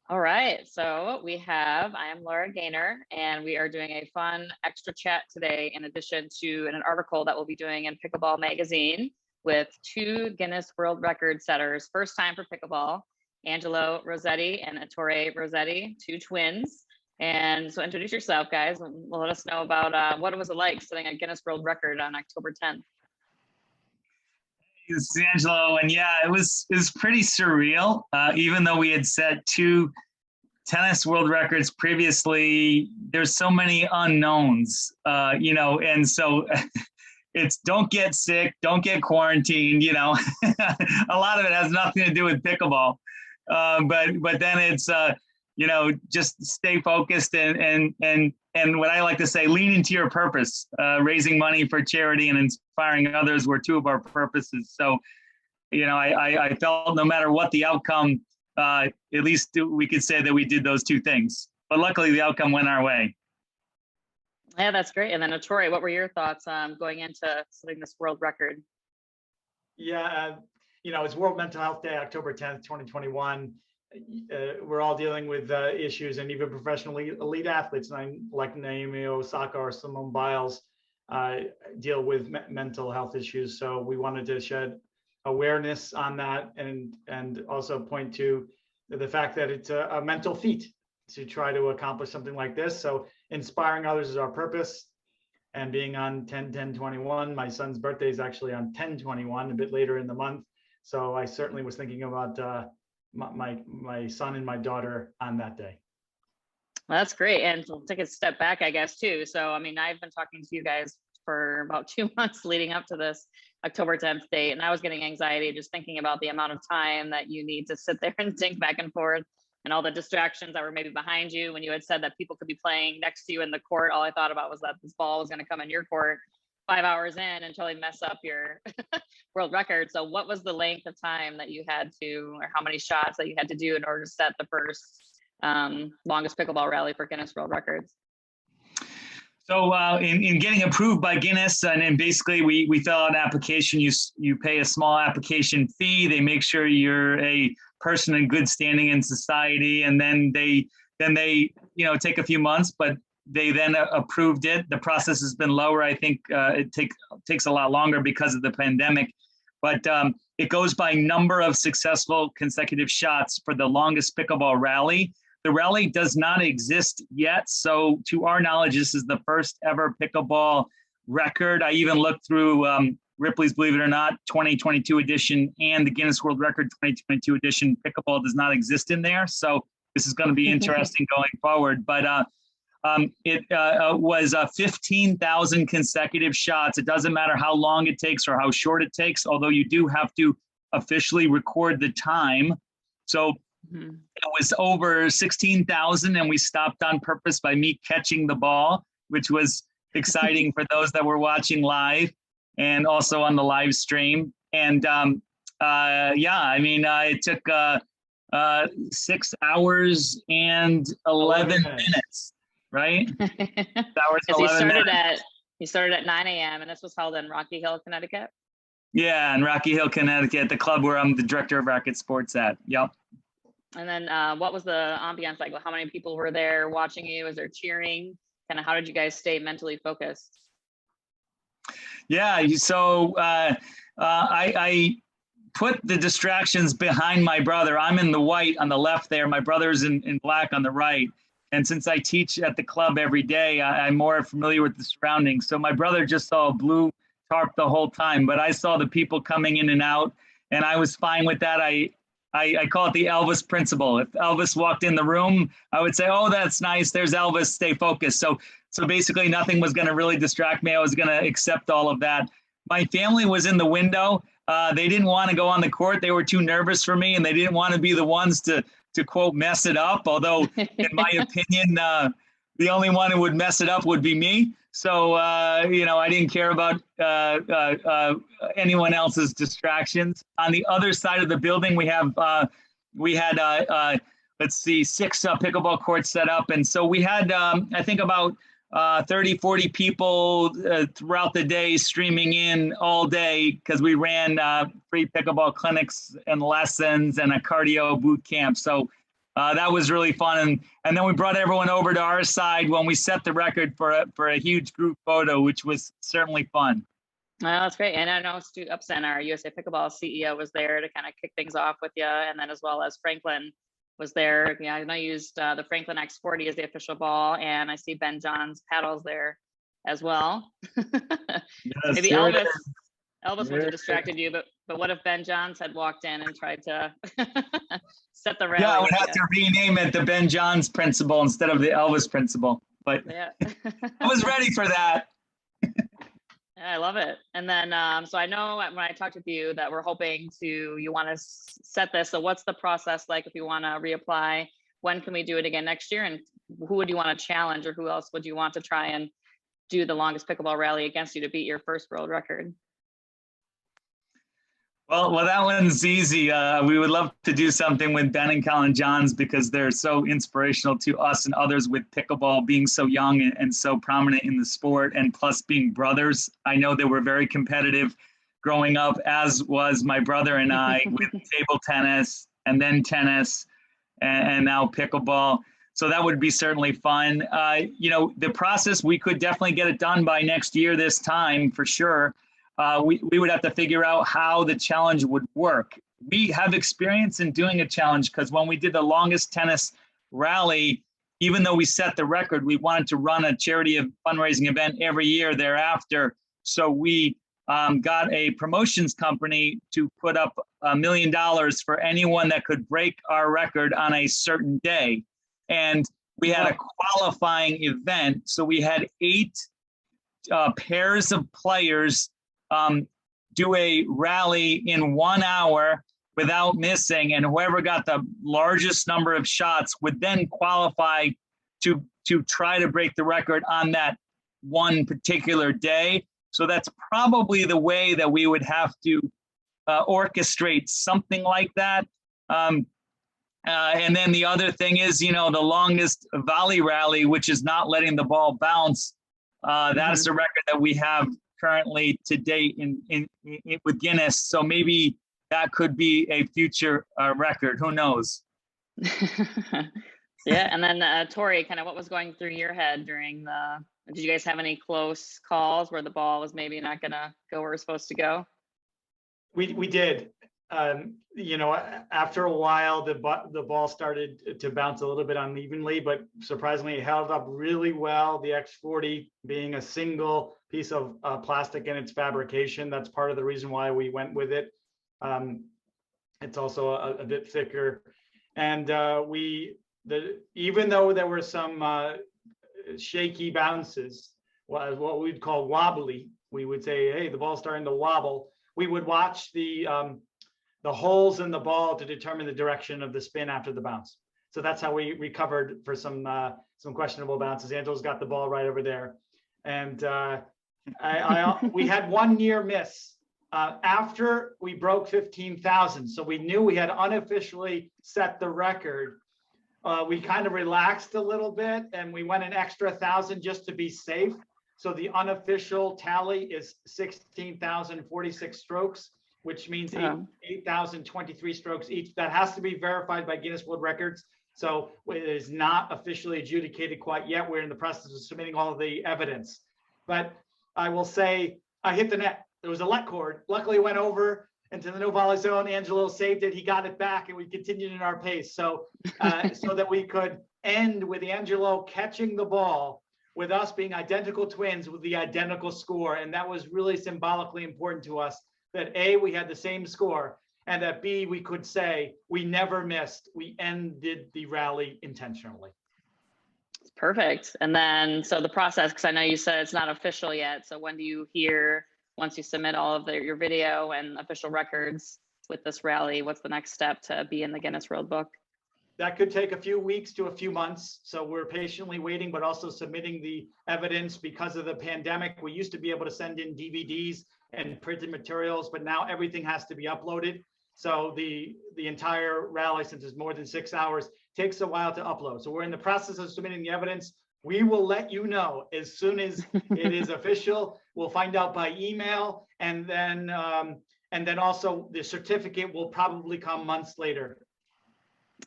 All right, so I am Laura Gaynor, and we are doing a fun extra chat today in addition to an article that we'll be doing in Pickleball magazine with two Guinness World Record setters, first time for pickleball, Angelo Rossetti and Ettore Rosetti, two twins. And so introduce yourself, guys, and let us know about what it was like setting a Guinness World Record on October 10th. This is Angelo, and yeah, it was pretty surreal. Even though we had set two tennis world records previously, there's so many unknowns, and so it's don't get sick, don't get quarantined. A lot of it has nothing to do with pickleball, but then it's just stay focused and what I like to say, lean into your purpose. Raising money for charity and inspiring others were two of our purposes. So, I felt no matter what the outcome, at least we could say that we did those two things. But luckily, the outcome went our way. Yeah, that's great. And then, Ettore, what were your thoughts going into setting this world record? Yeah, it's World Mental Health Day, October 10th, 2021. We're all dealing with issues, and even professional elite athletes like Naomi Osaka or Simone Biles deal with mental health issues. So we wanted to shed awareness on that and also point to the fact that it's a mental feat to try to accomplish something like this. So inspiring others is our purpose. And being on 10/10/21, my son's birthday is actually on 10/21, a bit later in the month. So I certainly was thinking about my son and my daughter on that day. Well, that's great. And we'll take a step back, I guess, too. So, I mean, I've been talking to you guys for about 2 months leading up to this October 10th date, and I was getting anxiety just thinking about the amount of time that you need to sit there and think back and forth and all the distractions that were maybe behind you. When you had said that people could be playing next to you in the court, all I thought about was that this ball was going to come in your court 5 hours in and totally mess up your world record. So what was the length of time that you had to, or how many shots that you had to do in order to set the first longest pickleball rally for Guinness World Records? So in getting approved by Guinness, and then basically we fill out an application, you pay a small application fee, they make sure you're a person in good standing in society, and then they take a few months, but they then approved it. The process has been lower. I think it takes a lot longer because of the pandemic, but it goes by number of successful consecutive shots for the longest pickleball rally. The rally does not exist yet. So to our knowledge, this is the first ever pickleball record. I even looked through Ripley's Believe It or Not 2022 edition and the Guinness World Record 2022 edition. Pickleball does not exist in there. So this is going to be interesting going forward. But it was 15,000 consecutive shots. It doesn't matter how long it takes or how short it takes, although you do have to officially record the time. So it was over 16,000, and we stopped on purpose by me catching the ball, which was exciting for those that were watching live and also on the live stream. And it took 6 hours and 11 minutes. Right? You started at 9 a.m. and this was held in Rocky Hill, Connecticut. Yeah, in Rocky Hill, Connecticut, the club where I'm the director of racket sports at. Yep. And then what was the ambiance like? How many people were there watching you? Was there cheering? Kind of how did you guys stay mentally focused? Yeah, so I put the distractions behind my brother. I'm in the white on the left there. My brother's in black on the right. And since I teach at the club every day, I'm more familiar with the surroundings. So my brother just saw a blue tarp the whole time, but I saw the people coming in and out, and I was fine with that. I call it the Elvis principle. If Elvis walked in the room, I would say, "Oh, that's nice. There's Elvis. Stay focused." So basically, nothing was going to really distract me. I was going to accept all of that. My family was in the window. They didn't want to go on the court. They were too nervous for me, and they didn't want to be the ones to quote, mess it up. Although, in my opinion, the only one who would mess it up would be me. So, I didn't care about anyone else's distractions. On the other side of the building, we had 6 pickleball courts set up. And so we had, I think about 30, 40 people throughout the day streaming in all day because we ran free pickleball clinics and lessons and a cardio boot camp. So That was really fun. And then we brought everyone over to our side when we set the record for a huge group photo, which was certainly fun. Well, that's great. And I know Stu Upson, our USA Pickleball CEO, was there to kind of kick things off with you. And then as well as Franklin was there. Yeah, and I used the Franklin X40 as the official ball. And I see Ben John's paddles there as well. Yes, Maybe Elvis wouldn't have distracted you, but what if Ben Johns had walked in and tried to set the rally? Yeah, I would have to rename it the Ben Johns principle instead of the Elvis principle. But yeah. I was ready for that. Yeah, I love it. And then, so I know when I talked with you that we're hoping you want to set this. So what's the process like if you want to reapply? When can we do it again next year? And who would you want to challenge, or who else would you want to try and do the longest pickleball rally against you to beat your first world record? Well, that one's easy. We would love to do something with Ben and Colin Johns because they're so inspirational to us and others with pickleball being so young and so prominent in the sport, and plus being brothers. I know they were very competitive growing up, as was my brother and I with table tennis and then tennis and now pickleball. So that would be certainly fun. The process, we could definitely get it done by next year this time for sure. We would have to figure out how the challenge would work. We have experience in doing a challenge because when we did the longest tennis rally, even though we set the record, we wanted to run a charity fundraising event every year thereafter. So we got a promotions company to put up $1 million for anyone that could break our record on a certain day. And we had a qualifying event. So we had 8 pairs of players do a rally in 1 hour without missing, and whoever got the largest number of shots would then qualify to try to break the record on that one particular day. So that's probably the way that we would have to orchestrate something like that. And then the other thing is, the longest volley rally, which is not letting the ball bounce. That is the record that we have currently to date in with Guinness. So maybe that could be a future record. Who knows? Yeah. And then Tori, kind of what was going through your head did you guys have any close calls where the ball was maybe not going to go where it was supposed to go? We did. After a while, the ball started to bounce a little bit unevenly, but surprisingly, it held up really well. The X40 being a single piece of plastic in its fabrication, that's part of the reason why we went with it. It's also a bit thicker, and even though there were some shaky bounces, what we'd call wobbly, we would say, hey, the ball's starting to wobble. We would watch the holes in the ball to determine the direction of the spin after the bounce. So that's how we recovered for some questionable bounces. Angelo's got the ball right over there. And we had one near miss after we broke 15,000. So we knew we had unofficially set the record. We kind of relaxed a little bit and we went an extra 1,000 just to be safe. So the unofficial tally is 16,046 strokes, which means 8,023 strokes each. That has to be verified by Guinness World Records. So it is not officially adjudicated quite yet. We're in the process of submitting all of the evidence. But I will say, I hit the net. There was a let cord. Luckily, it went over into the no volley zone. Angelo saved it. He got it back, and we continued in our pace. So, so that we could end with Angelo catching the ball, with us being identical twins with the identical score. And that was really symbolically important to us, that A, we had the same score, and that B, we could say we never missed. We ended the rally intentionally. Perfect. And then, so the process, because I know you said it's not official yet. So when do you hear, once you submit all of your video and official records with this rally, what's the next step to be in the Guinness World Book? That could take a few weeks to a few months. So we're patiently waiting, but also submitting the evidence. Because of the pandemic, we used to be able to send in DVDs and printed materials, but now everything has to be uploaded. So the entire rally, since it's more than 6 hours, takes a while to upload. So we're in the process of submitting the evidence. We will let you know as soon as it is official. We'll find out by email, and then also the certificate will probably come months later.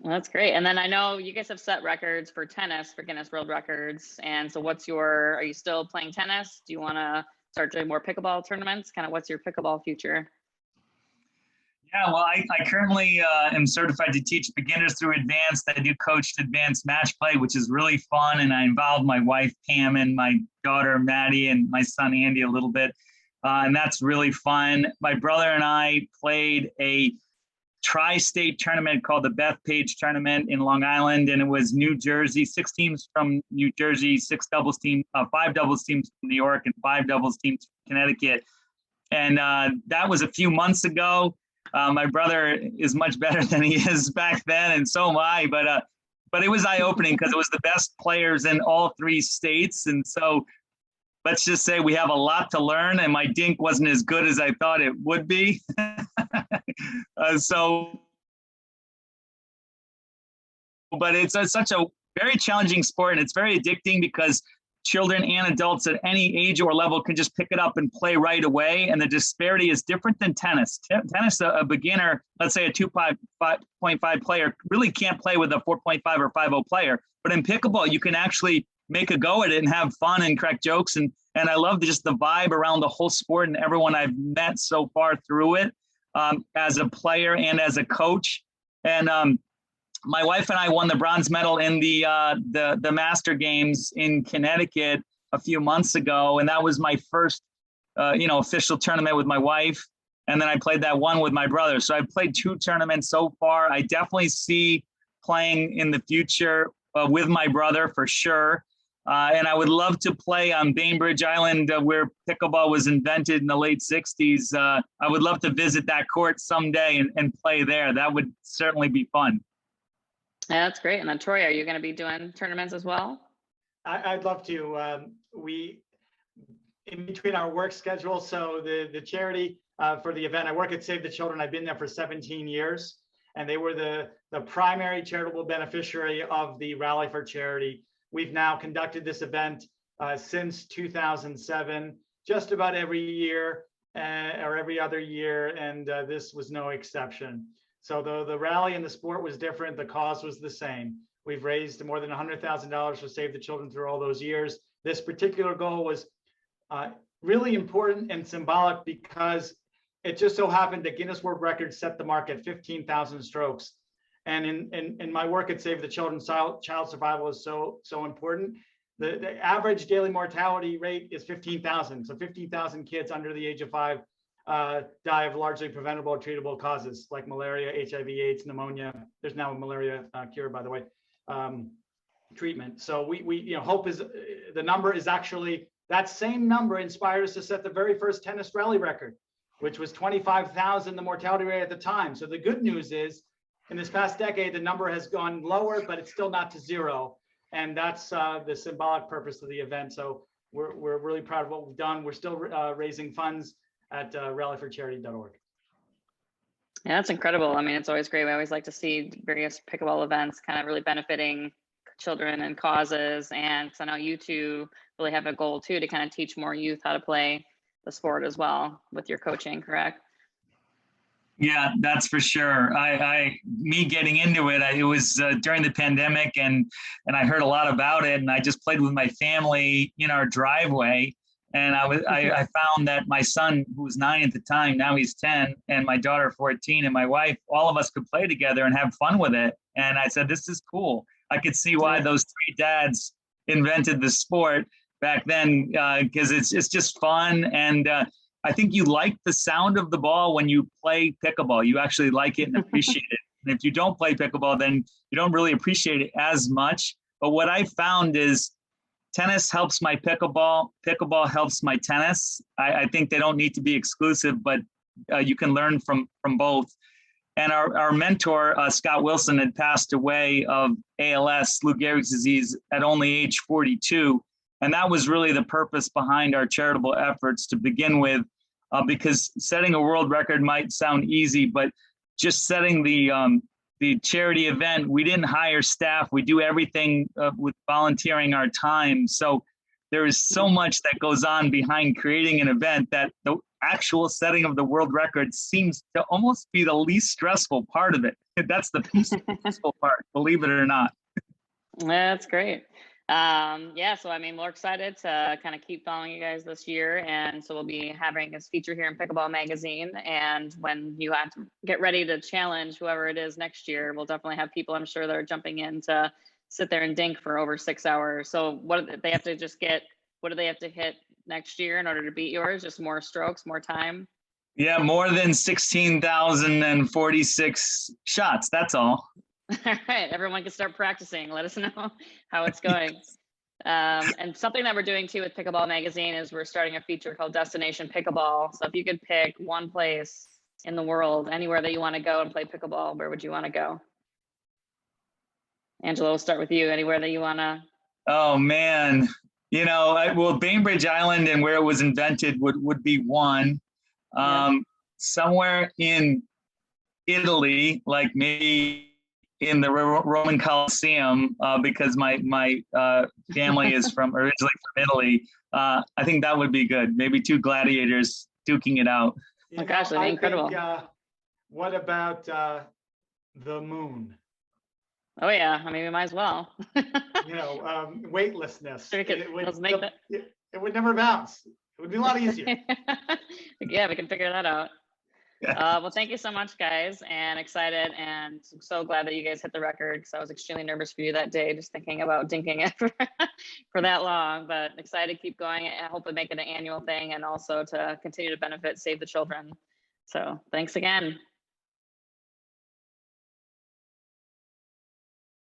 Well, that's great. And then I know you guys have set records for tennis for Guinness World Records. And so are you still playing tennis? Do you want to start doing more pickleball tournaments? Kind of what's your pickleball future? Yeah, well, I currently am certified to teach beginners through advanced. I do coached advanced match play, which is really fun. And I involved my wife, Pam, and my daughter, Maddie, and my son, Andy, a little bit. And that's really fun. My brother and I played a tri-state tournament called the Bethpage Tournament in Long Island, and it was New Jersey, 6 teams from New Jersey, 5 doubles teams from New York, and 5 doubles teams from Connecticut. And that was a few months ago. My brother is much better than he is back then, and so am I. But it was eye-opening because it was the best players in all 3 states, and so let's just say we have a lot to learn, and my dink wasn't as good as I thought it would be. But it's such a very challenging sport, and it's very addicting because children and adults at any age or level can just pick it up and play right away. And the disparity is different than tennis. Tennis, a beginner, let's say a 2.5 player, really can't play with a 4.5 or 5.0 player. But in pickleball, you can actually make a go at it and have fun and crack jokes. And I love just the vibe around the whole sport and everyone I've met so far through it, as a player and as a coach. And my wife and I won the bronze medal in the Master Games in Connecticut a few months ago. And that was my first, official tournament with my wife. And then I played that one with my brother. So I've played 2 tournaments so far. I definitely see playing in the future with my brother for sure. And I would love to play on Bainbridge Island where pickleball was invented in the late 60s. I would love to visit that court someday and play there. That would certainly be fun. Yeah, that's great. And then Troy, are you going to be doing tournaments as well? I'd love to. We, in between our work schedule, so the charity for the event, I work at Save the Children. I've been there for 17 years, and they were the primary charitable beneficiary of the Rally for Charity. We've now conducted this event since 2007, just about every year or every other year, and this was no exception. So the rally and the sport was different, the cause was the same. We've raised more than $100,000 for Save the Children through all those years. This particular goal was really important and symbolic because it just so happened that Guinness World Record set the mark at 15,000 strokes. And in my work at Save the Children, child survival is so important. The average daily mortality rate is 15,000. So 15,000 kids under the age of 5 die of largely preventable or treatable causes like malaria, HIV, AIDS, pneumonia. There's now a malaria cure, by the way, treatment. So we hope is the number is actually that same number inspired us to set the very first tennis rally record, which was 25,000, the mortality rate at the time. So the good news is, in this past decade, the number has gone lower, but it's still not to 0. And that's the symbolic purpose of the event. So we're really proud of what we've done. We're still raising funds at rallyforcharity.org. Yeah, that's incredible. I mean, it's always great. We always like to see various pickleball events kind of really benefiting children and causes. And I know you two really have a goal too to kind of teach more youth how to play the sport as well with your coaching, correct? Yeah, that's for sure. Me getting into it, it was during the pandemic, and I heard a lot about it, and I just played with my family in our driveway. And I found that my son, who was 9 at the time, now he's 10, and my daughter 14, and my wife, all of us could play together and have fun with it. And I said, this is cool. I could see why those 3 dads invented the sport back then, because it's just fun. And I think you like the sound of the ball when you play pickleball. You actually like it and appreciate it. And if you don't play pickleball, then you don't really appreciate it as much. But what I found is tennis helps my pickleball. Pickleball helps my tennis. I think they don't need to be exclusive, but you can learn from both. And our mentor, Scott Wilson, had passed away of ALS, Lou Gehrig's disease, at only age 42. And that was really the purpose behind our charitable efforts to begin with, because setting a world record might sound easy, but just setting the charity event, we didn't hire staff. We do everything with volunteering our time. So there is so much that goes on behind creating an event that actual setting of the world record seems to almost be the least stressful part of it. That's the peaceful part, believe it or not. That's great. Yeah, so I mean, we're excited to kind of keep following you guys this year. And so we'll be having this feature here in Pickleball Magazine. And when you have to get ready to challenge whoever it is next year, we'll definitely have people, I'm sure, that are jumping in to sit there and dink for over 6 hours. So what do they have to just get? What do they have to hit next year in order to beat yours? Just more strokes, more time? Yeah, more than 16,046 shots. That's all. All right, everyone can start practicing. Let us know how it's going. And something that we're doing too with Pickleball Magazine is we're starting a feature called Destination Pickleball. So if you could pick one place in the world, anywhere that you want to go and play pickleball, where would you want to go? Angelo, we'll start with you. Anywhere that you want to? Oh man, well, Bainbridge Island and where it was invented would be one. Somewhere in Italy, like maybe in the Roman Colosseum, because my family is originally from Italy. I think that would be good. Maybe two gladiators duking it out. Oh gosh, that'd be incredible. What about the moon? Oh yeah, I mean, we might as well. Weightlessness. It would never bounce. It would be a lot easier. Yeah, we can figure that out. Yeah. Well, thank you so much, guys, and excited, and I'm so glad that you guys hit the record, because I was extremely nervous for you that day, just thinking about dinking it for that long, but excited to keep going. I hope we make it an annual thing, and also to continue to benefit Save the Children. So thanks again.